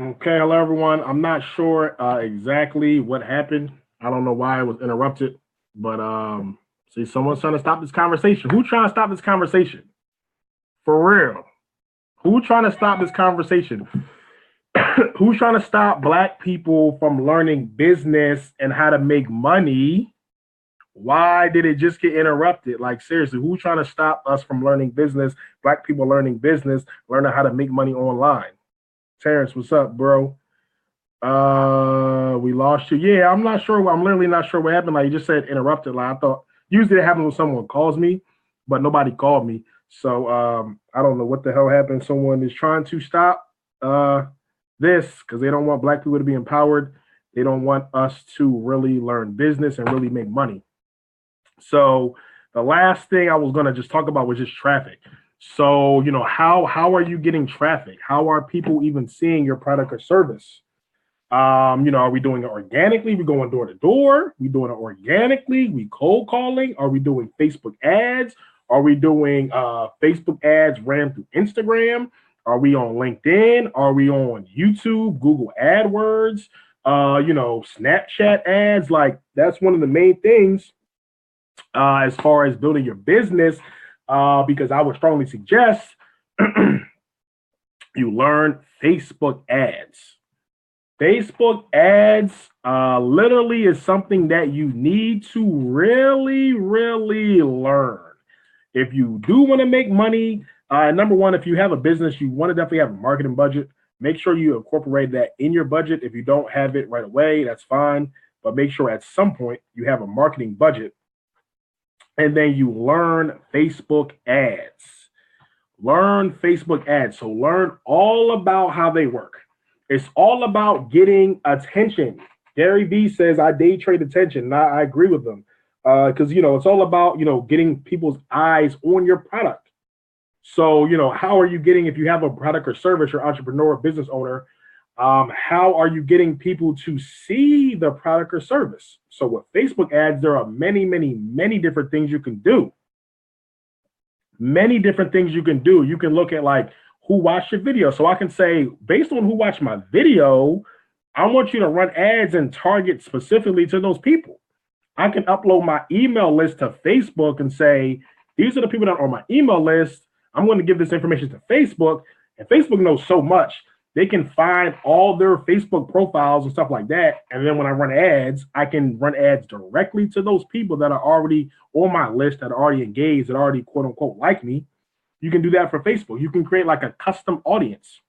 Okay, hello everyone. I'm not sure exactly what happened. I don't know why it was interrupted, but see, someone's trying to stop this conversation. Who trying to stop this conversation? For real. Who trying to stop this conversation? Who's trying to stop black people from learning business and how to make money? Why did it just get interrupted? Like seriously, who's trying to stop us from learning business? Black people learning business, learning how to make money online. Terrence, what's up, bro? We lost you. Yeah, I'm not sure. I'm literally not sure what happened. Like you just said, interrupted. Like I thought usually it happens when someone calls me, but nobody called me. So I don't know what the hell happened. Someone is trying to stop uh this because they don't want black people to be empowered. They don't want us to really learn business and really make money. So the last thing I was gonna just talk about was just traffic. So how are you getting traffic? How are people even seeing your product or service? Are we doing it organically? We going door to door? We doing it organically? We cold calling? Are we doing Facebook ads? Are we doing Facebook ads ran through Instagram? Are we on LinkedIn? Are we on YouTube, Google AdWords? Snapchat ads? Like that's one of the main things as far as building your business. Because I would strongly suggest you learn Facebook ads. Facebook ads literally is something that you need to really, really learn. If you do want to make money, number one, if you have a business, you want to definitely have a marketing budget. Make sure you incorporate that in your budget. If you don't have it right away, that's fine. But make sure at some point you have a marketing budget. And then you learn Facebook ads. Learn Facebook ads. So learn all about how they work. It's all about getting attention. Gary Vee says, I day trade attention. And I agree with them. Because, it's all about, getting people's eyes on your product. So, how are you getting, if you have a product or service, you're entrepreneur, business owner, how are you getting people to see the product or service? So with Facebook ads, there are many, many, many different things you can do. Many different things you can do. You can look at like, who watched your video. So I can say, based on who watched my video, I want you to run ads and target specifically to those people. I can upload my email list to Facebook and say, these are the people that are on my email list. I'm going to give this information to Facebook. And Facebook knows so much. They can find all their Facebook profiles and stuff like that. And then when I run ads, I can run ads directly to those people that are already on my list, that are already engaged, that already quote unquote like me. You can do that for Facebook. You can create like a custom audience,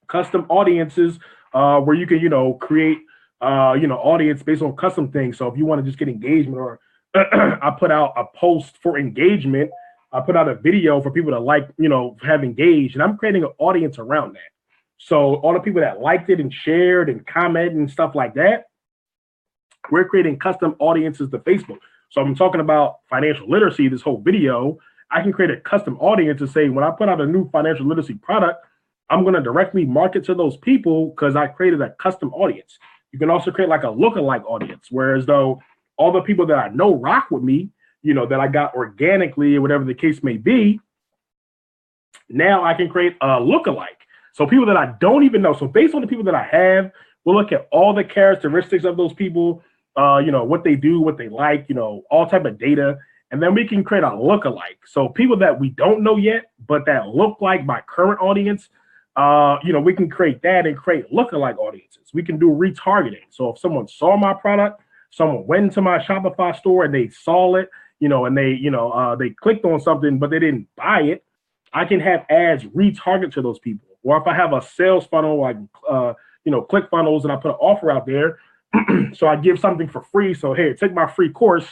custom audiences where you can, create, audience based on custom things. So if you want to just get engagement or I put out a post for engagement, I put out a video for people to like, have engaged, and I'm creating an audience around that. So all the people that liked it and shared and commented and stuff like that, we're creating custom audiences to Facebook. So I'm talking about financial literacy, this whole video. I can create a custom audience and say, when I put out a new financial literacy product, I'm going to directly market to those people because I created a custom audience. You can also create like a lookalike audience, whereas though all the people that I know rock with me, that I got organically or whatever the case may be, now I can create a lookalike. So people that I don't even know. So based on the people that I have, we'll look at all the characteristics of those people, what they do, what they like, all type of data. And then we can create a lookalike. So people that we don't know yet, but that look like my current audience, we can create that and create lookalike audiences. We can do retargeting. So if someone saw my product, someone went into my Shopify store and they saw it, and they clicked on something, but they didn't buy it, I can have ads retarget to those people. Or if I have a sales funnel, like, ClickFunnels, and I put an offer out there, so I give something for free. So, hey, take my free course.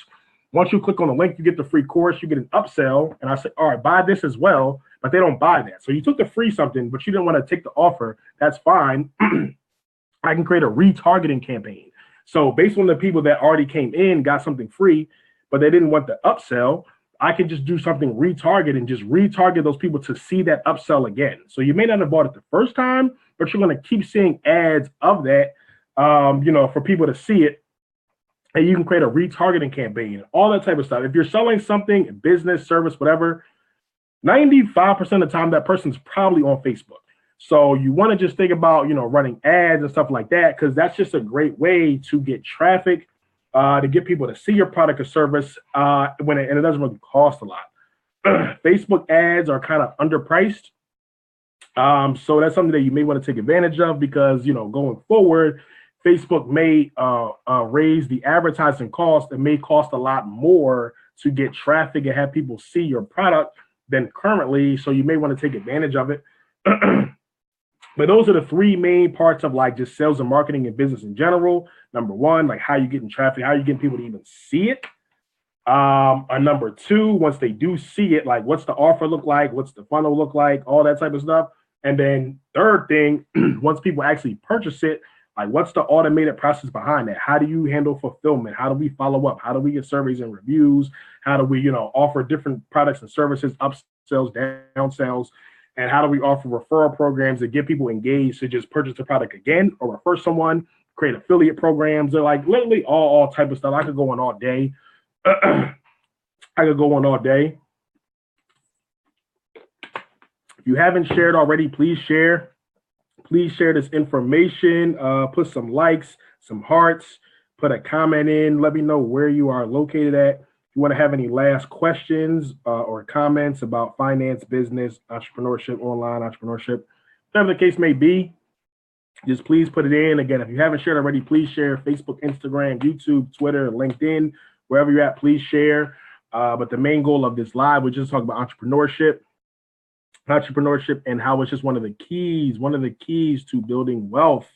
Once you click on the link, you get the free course, you get an upsell. And I say, all right, buy this as well, but they don't buy that. So you took the free something, but you didn't want to take the offer. That's fine. I can create a retargeting campaign. So based on the people that already came in, got something free, but they didn't want the upsell, I can just do something retarget and just retarget those people to see that upsell again. So you may not have bought it the first time, but you're going to keep seeing ads of that, for people to see it. And you can create a retargeting campaign, all that type of stuff. If you're selling something, business, service, whatever, 95% of the time that person's probably on Facebook. So you want to just think about, running ads and stuff like that, because that's just a great way to get traffic, to get people to see your product or service, and it doesn't really cost a lot. Facebook ads are kind of underpriced. So that's something that you may want to take advantage of, because, going forward, Facebook may raise the advertising cost. It may cost a lot more to get traffic and have people see your product than currently. So you may want to take advantage of it. But those are the three main parts of like just sales and marketing and business in general. Number one, like how you getting traffic, how you getting people to even see it. Or number two, once they do see it, like what's the offer look like, what's the funnel look like, all that type of stuff. And then third thing, once people actually purchase it, like what's the automated process behind that? How do you handle fulfillment? How do we follow up? How do we get surveys and reviews? How do we, offer different products and services, upsells, downsells? And how do we offer referral programs that get people engaged to just purchase the product again or refer someone, create affiliate programs? They're like literally all type of stuff. I could go on all day. I could go on all day. If you haven't shared already, please share. Please share this information. Put some likes, some hearts, put a comment in. Let me know where you are located at. If you want to have any last questions or comments about finance, business, entrepreneurship, online entrepreneurship, whatever the case may be, just please put it in. Again, if you haven't shared already, please share Facebook, Instagram, YouTube, Twitter, LinkedIn, wherever you're at, please share. But the main goal of this live, we're just talking about entrepreneurship and how it's just one of the keys to building wealth.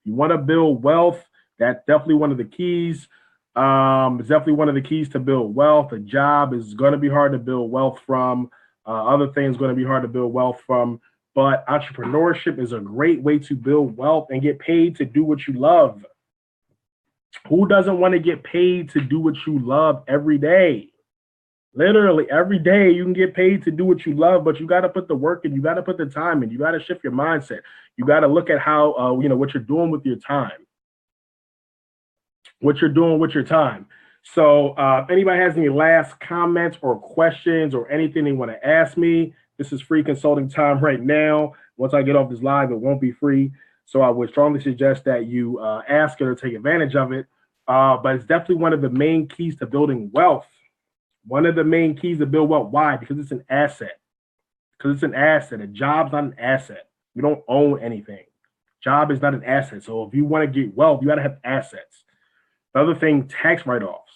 If you want to build wealth, that's definitely one of the keys. It's definitely one of the keys to build wealth. A job is going to be hard to build wealth from. Other things going to be hard to build wealth from. But entrepreneurship is a great way to build wealth and get paid to do what you love. Who doesn't want to get paid to do what you love every day? Literally every day you can get paid to do what you love, but you got to put the work in, you got to put the time in, you got to shift your mindset. You got to look at how, what you're doing with your time. So if anybody has any last comments or questions or anything they want to ask me, this is free consulting time right now. Once I get off this live, it won't be free. So I would strongly suggest that you ask it or take advantage of it. But it's definitely one of the main keys to building wealth. One of the main keys to build wealth. Why? Because it's an asset. A job's not an asset. You don't own anything. Job is not an asset. So if you want to get wealth, you got to have assets. The other thing, tax write-offs.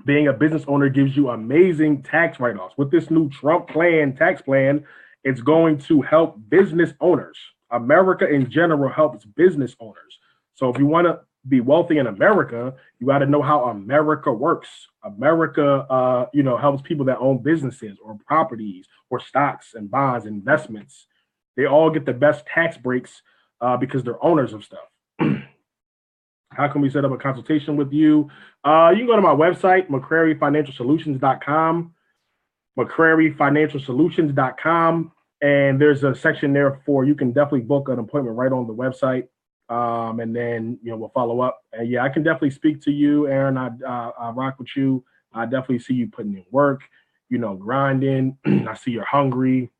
Being a business owner gives you amazing tax write-offs. With this new Trump tax plan, it's going to help business owners. America in general helps business owners. So if you want to be wealthy in America, you got to know how America works. America, helps people that own businesses or properties or stocks and bonds, investments. They all get the best tax breaks because they're owners of stuff. How can we set up a consultation with you? You can go to my website, McCraryFinancialSolutions.com, McCraryFinancialSolutions.com, and there's a section there for you can definitely book an appointment right on the website. And then, we'll follow up. And yeah, I can definitely speak to you, Aaron. I rock with you. I definitely see you putting in work, grinding. I see you're hungry.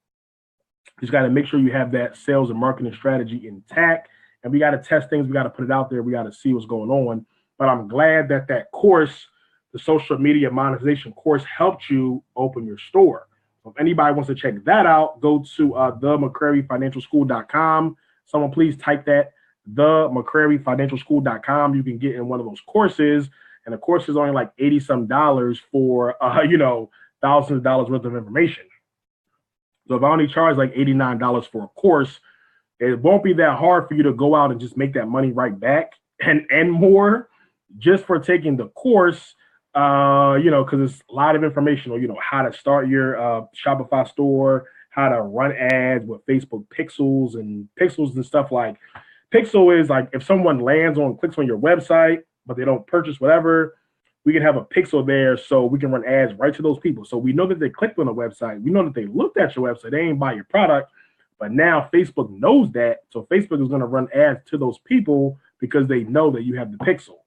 Just got to make sure you have that sales and marketing strategy intact. And we got to test things. We got to put it out there. We got to see what's going on. But I'm glad that course, the social media monetization course, helped you open your store. So if anybody wants to check that out, go to themccraryfinancialschool.com. Someone please type that, themccraryfinancialschool.com. You can get in one of those courses. And the course is only like $80 for, thousands of dollars worth of information. So if I only charge like $89 for a course, it won't be that hard for you to go out and just make that money right back and more just for taking the course, because it's a lot of information on, how to start your Shopify store, how to run ads with Facebook pixels and stuff. Like pixel is like if someone clicks on your website, but they don't purchase whatever, we can have a pixel there so we can run ads right to those people. So we know that they clicked on the website. We know that they looked at your website. They ain't buy your product. But now Facebook knows that. So Facebook is going to run ads to those people because they know that you have the pixel.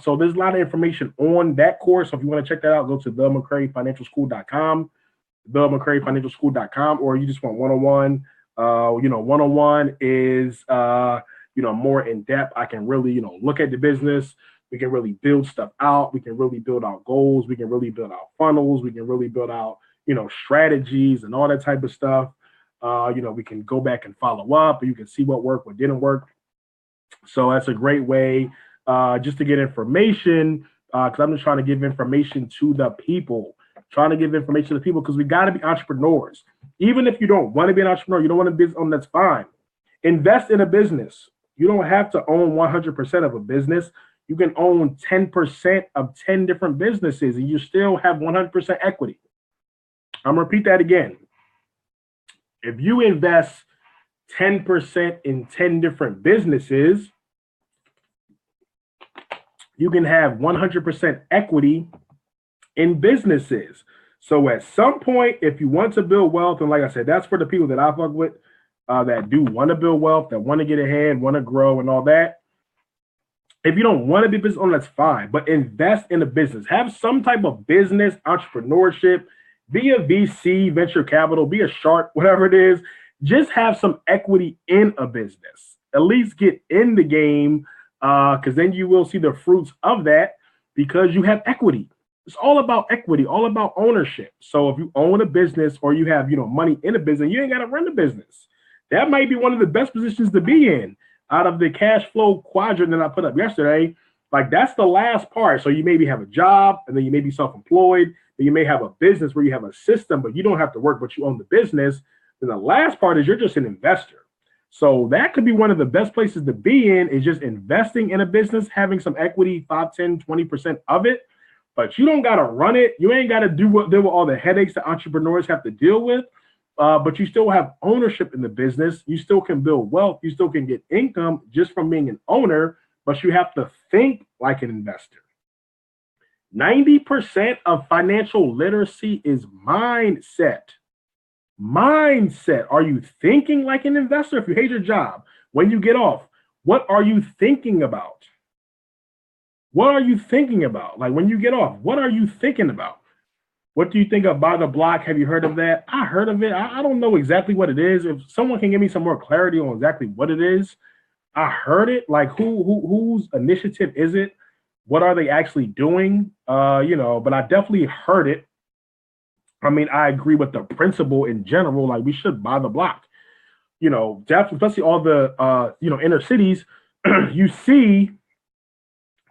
So there's a lot of information on that course. So if you want to check that out, go to themccraryfinancialschool.com, themccraryfinancialschool.com, or you just want one-on-one, One-on-one is, more in depth. I can really, look at the business. We can really build stuff out. We can really build out goals. We can really build out funnels. We can really build out, strategies and all that type of stuff. We can go back and follow up, and you can see what worked, what didn't work. So that's a great way just to get information, because I'm just trying to give information to the people, because we got to be entrepreneurs. Even if you don't want to be an entrepreneur, you don't want to be on, that's fine. Invest in a business. You don't have to own 100% of a business. You can own 10% of 10 different businesses and you still have 100% equity. I'm going to repeat that again. If you invest 10% in 10 different businesses, you can have 100% equity in businesses. So at some point, if you want to build wealth, and like I said, that's for the people that I fuck with, that do want to build wealth, that want to get ahead, want to grow and all that. If you don't want to be business owner, that's fine, but invest in a business. Have some type of business, entrepreneurship, be a VC, venture capital, be a shark, whatever it is. Just have some equity in a business. At least get in the game, because then you will see the fruits of that because you have equity. It's all about equity, all about ownership. So if you own a business or you have, money in a business, you ain't got to run the business. That might be one of the best positions to be in out of the cash flow quadrant that I put up yesterday. Like that's the last part. So you maybe have a job and then you may be self-employed. Then you may have a business where you have a system, but you don't have to work, but you own the business. Then the last part is you're just an investor. So that could be one of the best places to be in, is just investing in a business, having some equity, 5, 10, 20% of it. But you don't got to run it. You ain't got to deal with all the headaches that entrepreneurs have to deal with. But you still have ownership in the business. You still can build wealth. You still can get income just from being an owner, but you have to think like an investor. 90% of financial literacy is mindset. Mindset. Are you thinking like an investor? If you hate your job, when you get off, what are you thinking about? What are you thinking about? Like when you get off, what are you thinking about? What do you think of Buy the Block? Have you heard of that? I heard of it. I don't know exactly what it is. If someone can give me some more clarity on exactly what it is, I heard it. Like whose initiative is it? What are they actually doing? But I definitely heard it. I mean, I agree with the principle in general. Like we should buy the block. Definitely, especially all the inner cities. You see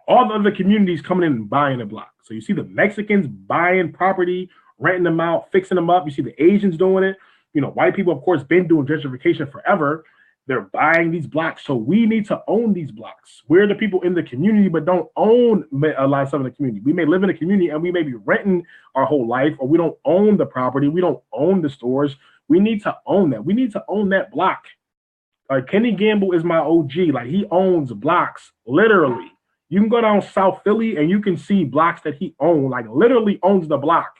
all the other communities coming in and buying the block. So you see the Mexicans buying property, renting them out, fixing them up. You see the Asians doing it. White people, of course, been doing gentrification forever. They're buying these blocks. So we need to own these blocks. We're the people in the community, but don't own a lot of stuff in the community. We may live in a community and we may be renting our whole life, or we don't own the property. We don't own the stores. We need to own that. We need to own that block. Kenny Gamble is my OG. Like he owns blocks, literally. You can go down South Philly and you can see blocks that he owns, like literally owns the block.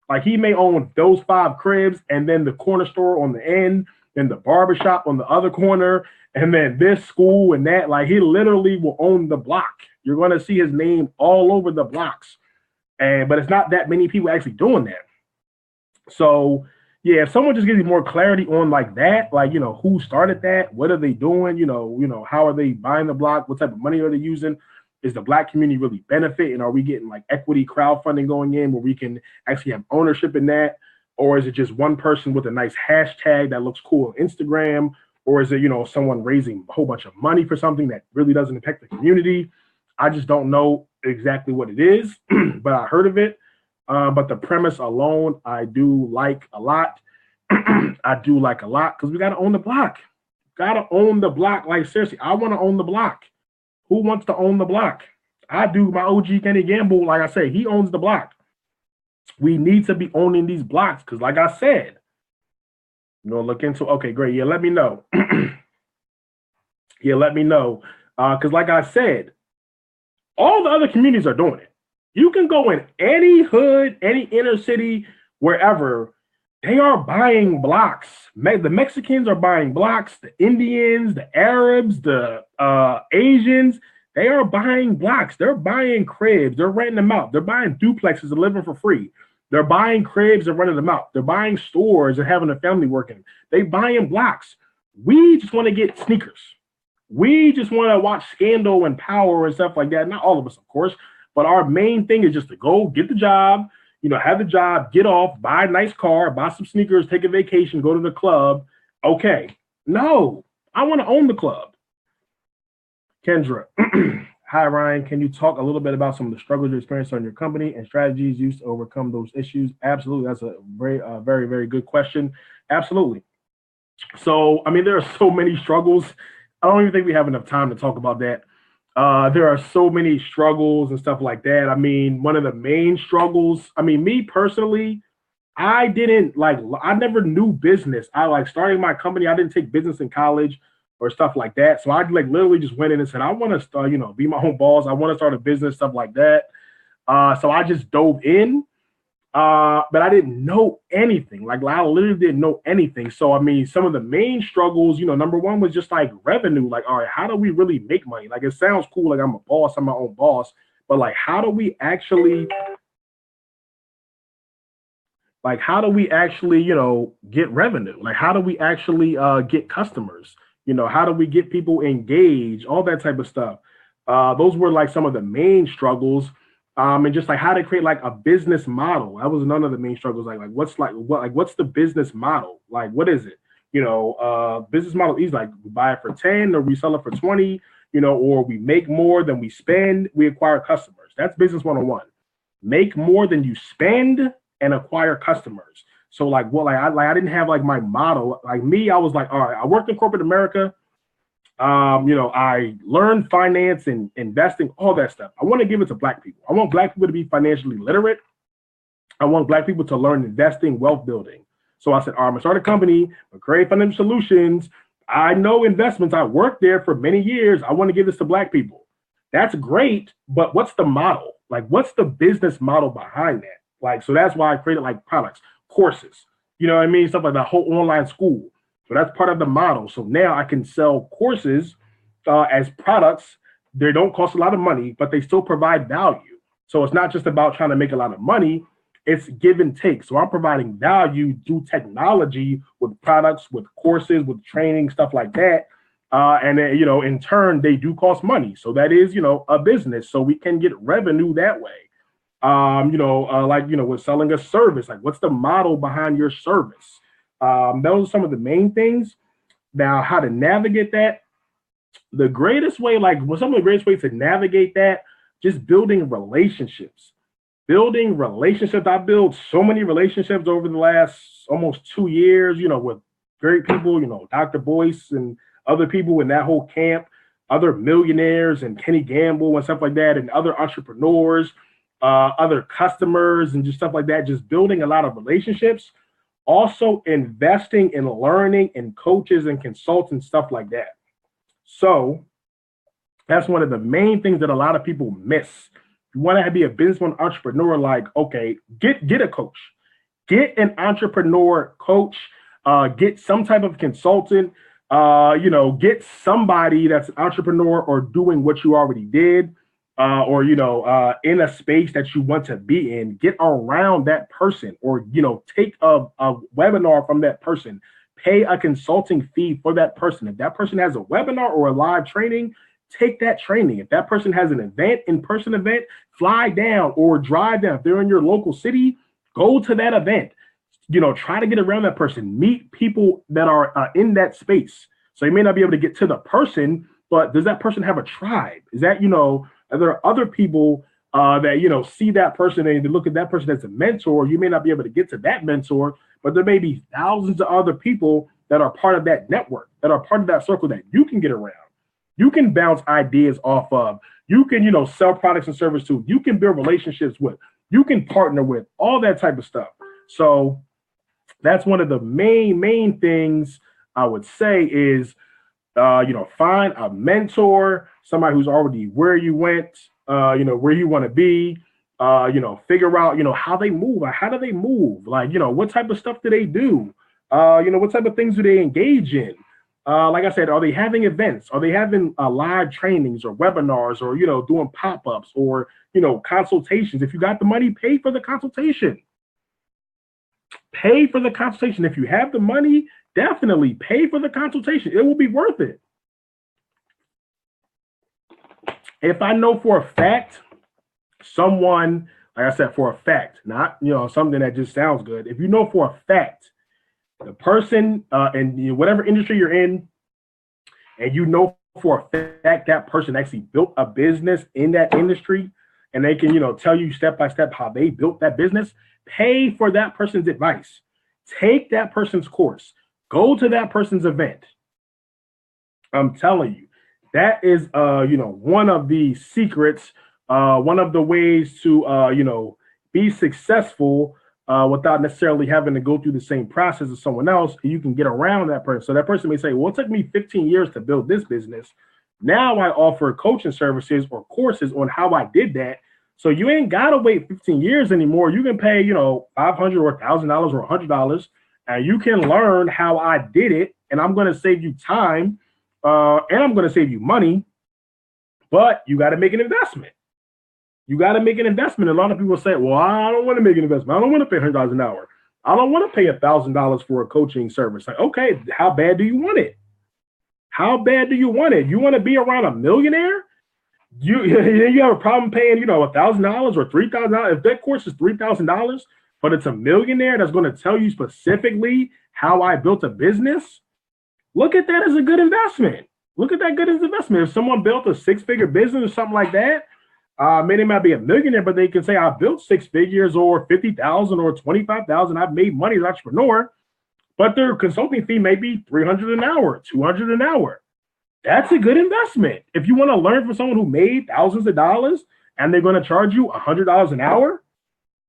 Like he may own those 5 cribs and then the corner store on the end, then the barbershop on the other corner, and then this school and that. Like he literally will own the block. You're going to see his name all over the blocks. But it's not that many people actually doing that. So yeah, if someone just gives you more clarity on like that, like, who started that? What are they doing? How are they buying the block? What type of money are they using? Is the Black community really benefiting? Are we getting like equity crowdfunding going in where we can actually have ownership in that? Or is it just one person with a nice hashtag that looks cool on Instagram? Or is it, someone raising a whole bunch of money for something that really doesn't impact the community? I just don't know exactly what it is, but I heard of it. But the premise alone, I do like a lot. I do like a lot because we got to own the block. Got to own the block. Like seriously, I want to own the block. Who wants to own the block? I do. My OG Kenny Gamble, like I say, he owns the block. We need to be owning these blocks because, like I said, look into. Okay, great. Yeah, let me know. Let me know. Because, like I said, all the other communities are doing it. You can go in any hood, any inner city, wherever. They are buying blocks. The Mexicans are buying blocks. The Indians, the Arabs, the Asians, they are buying blocks. They're buying cribs. They're renting them out. They're buying duplexes and living for free. They're buying cribs and renting them out. They're buying stores and having a family working. They buying blocks. We just want to get sneakers. We just want to watch Scandal and Power and stuff like that. Not all of us, of course, but our main thing is just to go get the job, have the job, get off, buy a nice car, buy some sneakers, take a vacation, go to the club. Okay. No, I want to own the club. Kendra, hi, Ryan. Can you talk a little bit about some of the struggles you experienced on your company and strategies used to overcome those issues? Absolutely. That's a very, very, very good question. Absolutely. So, there are so many struggles. I don't even think we have enough time to talk about that. There are so many struggles and stuff like that. One of the main struggles, me personally, I never knew business. I starting my company. I didn't take business in college or stuff like that. So I literally just went in and said, I want to start, be my own boss. I want to start a business, stuff like that. So I just dove in, but I didn't know anything. I literally didn't know anything. So, some of the main struggles, number one was just revenue. All right, how do we really make money? It sounds cool. I'm a boss, I'm my own boss, but how do we actually get revenue? How do we actually get customers? How do we get people engaged? All that type of stuff. Those were some of the main struggles. And just how to create a business model. That was none of the main struggles. What's the business model? What is it? Business model is we buy it for 10 or we sell it for 20, or we make more than we spend, we acquire customers. That's business 101. Make more than you spend and acquire customers. So I didn't have my model. I was all right, I worked in corporate America. I learned finance and investing, all that stuff. I want to give it to Black people. I want Black people to be financially literate. I want Black people to learn investing, wealth building. So I said, all right, I'm gonna start a company, create financial solutions. I know investments. I worked there for many years. I want to give this to Black people. That's great, but what's the model? What's the business model behind that? So that's why I created products, courses, stuff like that whole online school. So that's part of the model. So now I can sell courses as products. They don't cost a lot of money, but they still provide value. So it's not just about trying to make a lot of money. It's give and take. So I'm providing value through technology with products, with courses, with training, stuff like that. And then, in turn, they do cost money. So that is, a business. So we can get revenue that way. With selling a service, what's the model behind your service? Those are some of the main things. Now, how to navigate that? The greatest way, some of the greatest ways to navigate that, just building relationships. I built so many relationships over the last almost 2 years, with great people, Dr. Boyce and other people in that whole camp, other millionaires and Kenny Gamble and stuff like that, and other entrepreneurs, other customers and just stuff like that, just building a lot of relationships. Also investing in learning and coaches and consultants, stuff like that. So that's one of the main things that a lot of people miss. You want to be a businessman, entrepreneur, okay, get a coach, get an entrepreneur coach, get some type of consultant, get somebody that's an entrepreneur or doing what you already did. Or in a space that you want to be in, get around that person, or take a webinar from that person, pay a consulting fee for that person. If that person has a webinar or a live training, take that training. If that person has an event, in-person event, fly down or drive down. If they're in your local city, go to that event. Try to get around that person, meet people that are in that space. So you may not be able to get to the person, but does that person have a tribe? Is that, are there other people that, see that person and they look at that person as a mentor? You may not be able to get to that mentor, but there may be thousands of other people that are part of that network, that are part of that circle that you can get around. You can bounce ideas off of. You can, sell products and services to. You can build relationships with. You can partner with, all that type of stuff. So that's one of the main things I would say is, find a mentor, somebody who's already where you went, where you want to be, figure out, how they move. How do they move? What type of stuff do they do? What type of things do they engage in? Like I said, are they having events? Are they having live trainings or webinars or, doing pop-ups or, consultations? If you got the money, pay for the consultation. Pay for the consultation. If you have the money, definitely pay for the consultation. It will be worth it. If I know for a fact someone, like I said, for a fact, not something that just sounds good. If you know for a fact the person in whatever industry you're in, and you know for a fact that person actually built a business in that industry, and they can tell you step by step how they built that business, pay for that person's advice. Take that person's course. Go to that person's event. I'm telling you, that is one of the secrets, one of the ways to be successful without necessarily having to go through the same process as someone else. You can get around that person. So that person may say, well, it took me 15 years to build this business. Now I offer coaching services or courses on how I did that. So you ain't got to wait 15 years anymore. You can pay, $500 or $1,000 or $100, and you can learn how I did it. And I'm going to save you time and I'm going to save you money, but you got to make an investment. You got to make an investment. A lot of people say, well, I don't want to make an investment. I don't want to pay $100 an hour. I don't want to pay $1,000 for a coaching service. Like, okay, how bad do you want it? How bad do you want it? You want to be around a millionaire? You have a problem paying, $1,000 or $3,000. If that course is $3,000, but it's a millionaire that's going to tell you specifically how I built a business, look at that as a good investment. Look at that good as an investment. If someone built a six-figure business or something like that, maybe they might be a millionaire, but they can say, I built 6 figures or 50,000 or 25,000. I've made money as an entrepreneur, but their consulting fee may be $300 an hour, $200 an hour. That's a good investment. If you want to learn from someone who made thousands of dollars and they're going to charge you $100 an hour,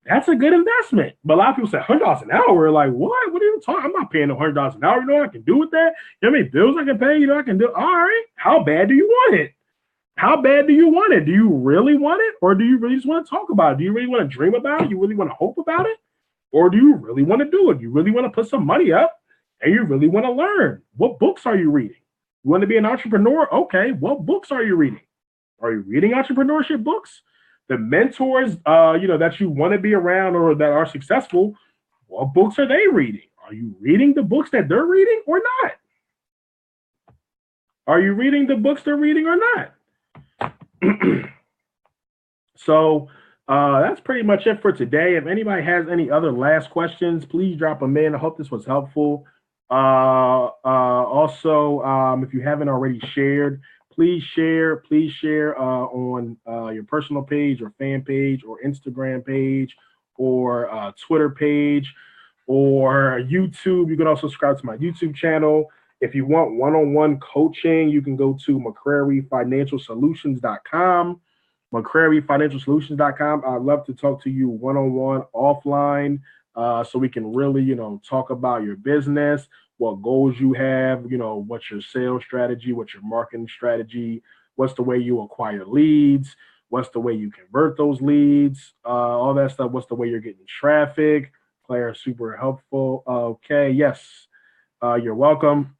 that's a good investment. But a lot of people say $100 an hour. Like, what? What are you talking? I'm not paying $100 an hour. You know what I can do with that? You know how many bills I can pay? I can do. All right. How bad do you want it? How bad do you want it? Do you really want it? Or do you really just want to talk about it? Do you really want to dream about it? You really want to hope about it? Or do you really want to do it? You really want to put some money up and you really want to learn? What books are you reading? You want to be an entrepreneur? Okay. What books are you reading? Are you reading entrepreneurship books? The mentors, that you want to be around or that are successful, what books are they reading? Are you reading the books that they're reading or not? Are you reading the books they're reading or not? So that's pretty much it for today. If anybody has any other last questions, please drop them in. I hope this was helpful. Also, if you haven't already shared, please share on your personal page or fan page or Instagram page or Twitter page or YouTube. You can also subscribe to my YouTube channel. If you want one-on-one coaching, you can go to McCraryFinancialSolutions.com. McCraryFinancialSolutions.com. I'd love to talk to you one-on-one offline so we can really, talk about your business, what goals you have, what's your sales strategy, what's your marketing strategy, what's the way you acquire leads, what's the way you convert those leads, all that stuff, what's the way you're getting traffic. Claire, super helpful. Okay, yes, you're welcome.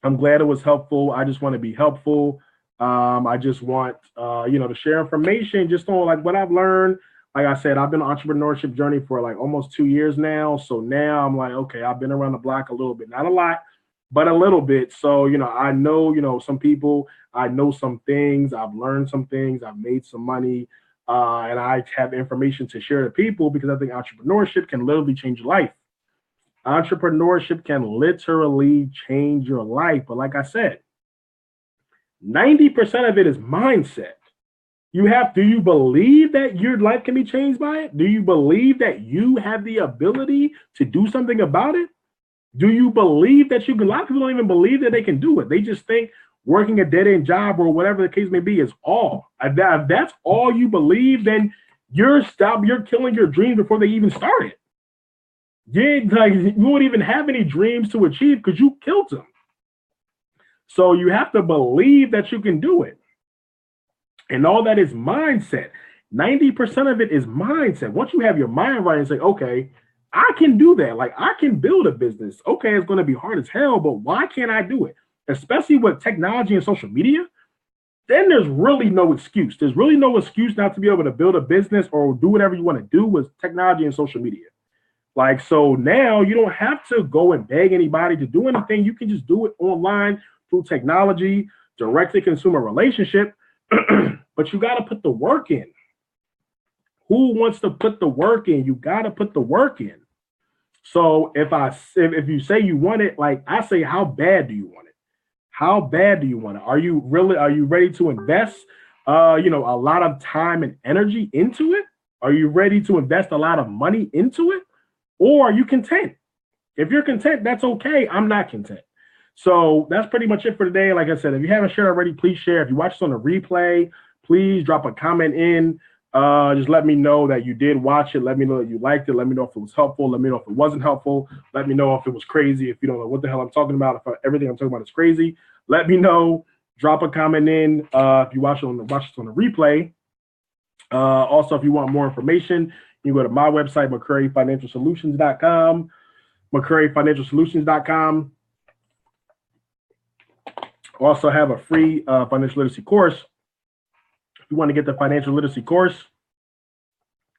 I'm glad it was helpful. I just want to be helpful. I just want, to share information just on like what I've learned. Like I said, I've been on an entrepreneurship journey for like almost 2 years now. So now I'm like, okay, I've been around the block a little bit, not a lot, but a little bit. So, I know, some people, I know some things, I've learned some things, I've made some money, and I have information to share to people because I think entrepreneurship can literally change your life. Entrepreneurship can literally change your life. But like I said, 90% of it is mindset. Do you believe that your life can be changed by it? Do you believe that you have the ability to do something about it? Do you believe that you can? A lot of people don't even believe that they can do it. They just think working a dead-end job or whatever the case may be is all. If that's all you believe, then you're killing your dreams before they even started. You won't even have any dreams to achieve because you killed them. So you have to believe that you can do it. And all that is mindset. 90% of it is mindset. Once you have your mind right and say, okay, I can do that. Like I can build a business. Okay, it's going to be hard as hell, but why can't I do it? Especially with technology and social media, then there's really no excuse. There's really no excuse not to be able to build a business or do whatever you want to do with technology and social media. Like, so now you don't have to go and beg anybody to do anything. You can just do it online through technology, direct to consumer relationship. But you got to put the work in. Who wants to put the work in? You got to put the work in. So if you say you want it, like I say, how bad do you want it? How bad do you want it? Are you ready to invest a lot of time and energy into it? Are you ready to invest a lot of money into it? Or are you content? If you're content, that's okay. I'm not content. So that's pretty much it for today. Like I said, if you haven't shared already, please share. If you watch this on the replay, please drop a comment in. Just let me know that you did watch it. Let me know that you liked it. Let me know if it was helpful. Let me know if it wasn't helpful. Let me know if it was crazy. If you don't know what the hell I'm talking about, if everything I'm talking about is crazy, let me know. Drop a comment in if you watch this on the replay. Also, if you want more information, you can go to my website, McCurryFinancialSolutions.com. McCurryFinancialSolutions.com. Also have a free financial literacy course. If you want to get the financial literacy course,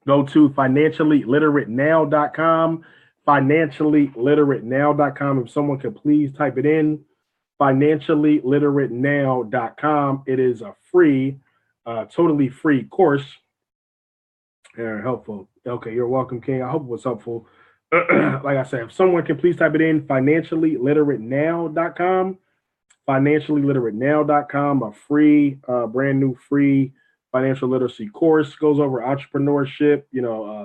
go to financiallyliteratennow.com. Financiallyliteratennow.com. If someone could please type it in, financiallyliteratennow.com. It is a free, totally free course. Helpful. Okay, you're welcome, King. I hope it was helpful. Like I said, if someone can please type it in, financiallyliteratennow.com. Financiallyliteratennow.com. A free, brand new free financial literacy course. Goes over entrepreneurship,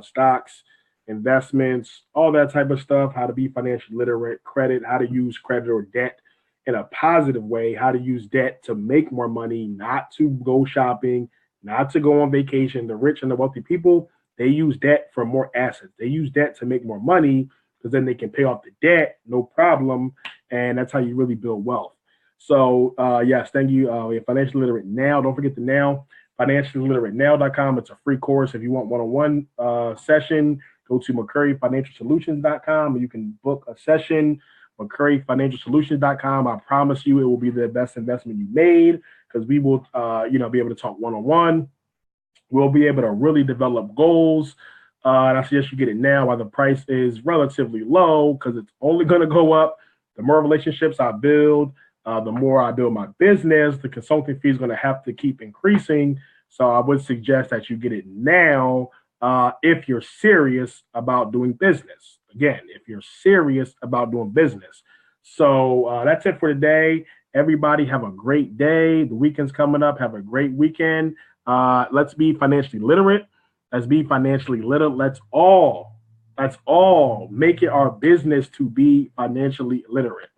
stocks, investments, all that type of stuff, how to be financially literate, credit, how to use credit or debt in a positive way, how to use debt to make more money, not to go shopping, not to go on vacation. The rich and the wealthy people, they use debt for more assets. They use debt to make more money because then they can pay off the debt, no problem. And that's how you really build wealth. So, yes, thank you. Financially Literate Now. Don't forget the now, financiallyliteratennow.com. It's a free course. If you want one-on-one session, go to McCurryFinancialSolutions.com, and you can book a session, McCurryFinancialSolutions.com. I promise you it will be the best investment you made because we will, be able to talk one-on-one. We'll be able to really develop goals. And I suggest you get it now while the price is relatively low because it's only going to go up. The more relationships I build, the more I build my business, the consulting fee is going to have to keep increasing. So I would suggest that you get it now if you're serious about doing business. Again, if you're serious about doing business. So that's it for today. Everybody have a great day. The weekend's coming up. Have a great weekend. Let's be financially literate. Let's be financially literate. Let's all make it our business to be financially literate.